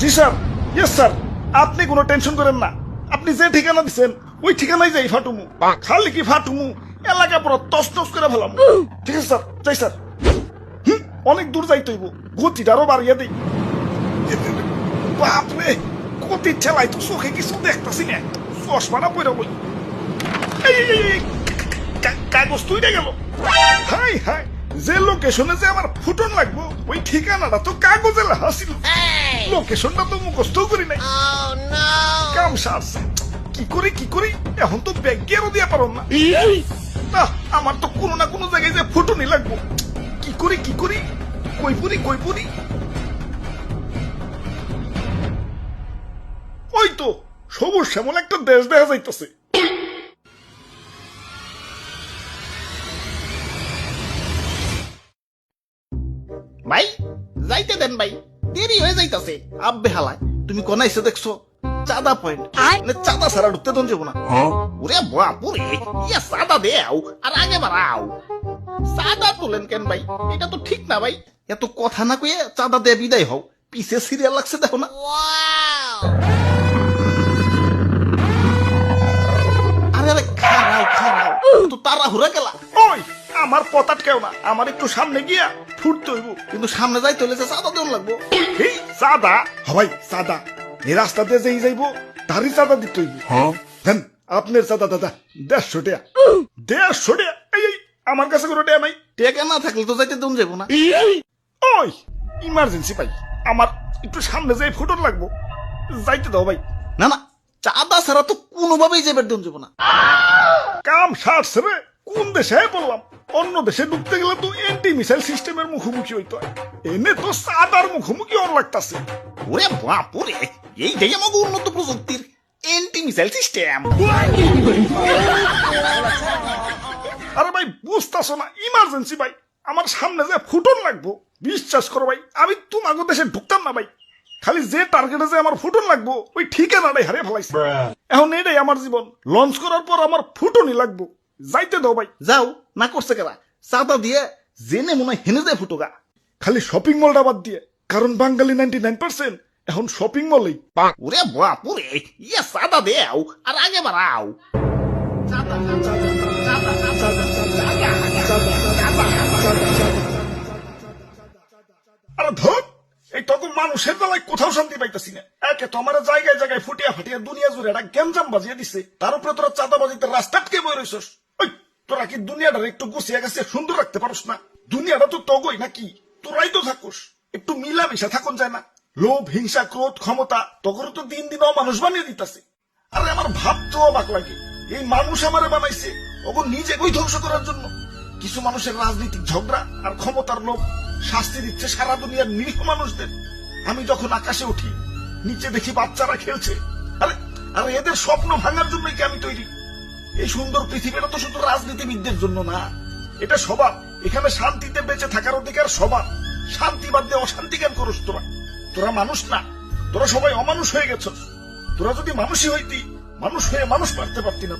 জি sir, yes sir, আপনি কোনো tension করেন না। আপনি যে ঠিকানা দিচ্ছেন ওই ঠিকানায় যাই ফাটুমু। খালি কি ফাটুমু, এলাকা পুরো তছনছ করে ফেলাম। ঠিক আছে স্যার, যাই স্যার। অনেক দূর যাইতে হইব, গতিটা আরো বাড়িয়ে দিই। বাপরে, গতির ঠেলাই তো চোখে কিছু দেখতেছি না, চশমাটা পরে বই। কাগজ তুইটা গেল। হাই হাই, যে লোকেশনে যে আমার ফুটন লাগবো ওই ঠিকানাটা তো কাগজে লেখা ছিল। লোকেশনটা তো মুখস্থ করি নাই। কাম সারছে, কি করি এখন তো ব্যাগেরও দিয়া পারো না। না, আমার তো কোনো না কোনো জায়গায় যে ফুটনই লাগবো। কি করি কই পুরি। ওই তো সবুজ শ্যামল একটা দেশ দেখা যাইতেছে। ভাই যাইতে দেন ভাই, দেরি হয়ে যাইতাছে। আব্বে হালায়, তুমি কোন এসে দেখছো? চাঁদা পয়েন্ট, মানে চাঁদা ছাড়া ঢুকতে দন যাবো না। ওরে বাপুরে, ইয়া চাঁদা দেও আর আগে বাড়াও। চাঁদা তোলেন কেন ভাই? এটা তো ঠিক না ভাই। এত কথা না কয়ে চাঁদা দিয়ে বিদায় হও। পিছে সিরিয়াল লাগছে দেখো না। আরে আরে খারাও তো তাড়াহুড়া গেলা। ওই আমার পথ আটকেও না, আমার একটু সামনে গিয়া ফুটতে হইব। কিন্তু সামনে যাইতে হলে যে চাঁদা দেন লাগবো। এই চাঁদা হবাই চাঁদা, এই রাস্তা দিয়ে যেই যাইবো তারই চাঁদা দিতে হইব। দেন আপনার চাঁদা দাদা 150 টাকা। 150 টাকা? এই আমার কাছে কোনো টাকা নাই। টেকা না থাকলে তো যাইতে দন যাবো না। ওই ইমার্জেন্সি ভাই, আমার একটু সামনে যাই ফুটন লাগবো, যাইতে দাও ভাই। না না, চাঁদা ছাড়া তো কোনোভাবেই যাবে দন যাবো না। কাম সারছে রে, কোন দেশে বললাম? অন্য দেশে ঢুকতে গেলে তো এন্টি মিসাইল সিস্টেমের মুখোমুখি হইতে হয়, এনে তো চাঁদার মুখোমুখি ওর লাগতাছে। ওরে বাপুরে, এইটাই আমাকে উন্নত প্রযুক্তির এন্টি মিসাইল সিস্টেম। আরে ভাই বুঝতেছো না, ইমার্জেন্সি ভাই, আমার সামনে যে ফুটন লাগবো। বিশ্বাস করো ভাই, আমি তোমাকে দেশে ঢুকতাম না ভাই। খালি যে টার্গেটে যে আমার ফুটন লাগবো ওই ঠিকানাটাই হারিয়ে ফেলাইছে। এখন এটাই আমার জীবন, লঞ্চ করার পর আমার ফুটনই লাগবো, যাইতে দাও ভাই। যাও, না করছে কেরা? চাঁদা দিয়ে জেনে মনে হয় হেনে যায় ফুটোগা। খালি শপিং মলটা বাদ দিয়ে, কারণ বাঙালি 99% এখন শপিং মলেই। ওরে বাপুরে, ইয়া চাঁদা দেও আর আগে বাড়াও। চাঁদা, চাঁদা, চাঁদা, চাঁদা, আরে ধর, এই তখন মানুষের বেলায় কোথাও শান্তি পাইতেছি না। একে তো আমার জায়গায় জায়গায় ফুটিয়া ফাটিয়া দুনিয়া জুড়ে একটা গ্যাঞ্জাম বাজিয়ে দিছে, তার উপরে তোরা চাঁদাবাজিতে রাস্তা আটকে বই রইছস। ওই তোরা কি দুনিয়াটা একটু গুছিয়ে গেছে সুন্দর রাখতে পারস না? দুনিয়াটা তো তগই নাকি, তোরাই তো থাকুস। একটু মিলামিশা থাকুন যায় না? লোভ, হিংসা, ক্রোধ, ক্ষমতা তখন তো দিন দিন মানুষ বানিয়ে দিতেছে। আরে আমার ভাবতেও অবাক লাগে, এই মানুষ আমারে বানাইছে ওকে নিজে বই ধ্বংস করার জন্য। কিছু মানুষের রাজনৈতিক ঝগড়া আর ক্ষমতার লোভ শাস্তি দিচ্ছে সারা দুনিয়ার নিরীহ মানুষদের। আমি যখন আকাশে উঠি, নিচে দেখি বাচ্চারা খেলছে। আরে আরে এদের স্বপ্ন ভাঙার জন্যই কি আমি তৈরি? এই সুন্দর পৃথিবীটা তো শুধু রাজনীতিবিদদের জন্য না, এটা সবার। এখানে শান্তিতে বেঁচে থাকার অধিকার সবার। শান্তি বাদ দিয়ে অশান্তি কেন করস তোরা? তোরা মানুষ না, তোরা সবাই অমানুষ হয়ে গেছস। তোরা যদি মানুষই হইতি, মানুষ হয়ে মানুষ মারতে পারতি না।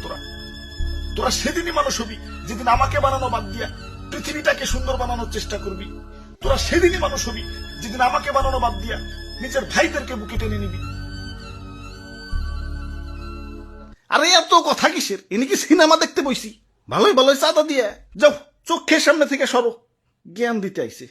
তোরা সেদিনই মানুষ হবি যেদিন আমাকে বানানো বাদ দিয়া পৃথিবীটাকে সুন্দর বানানোর চেষ্টা করবি। তোরা সেদিনই মানুষ হবি যেদিন আমাকে বানানো বাদ দিয়া নিজের ভাইদেরকে বুকে টেনে নিবি। আরে এত কথা কিসের? এনে কি সিনেমা দেখতে বইছি? ভালোই ভালোই চাঁদা দিয়ে যাও, চোখের সামনে থেকে সরো। জ্ঞান দিতে আইছে।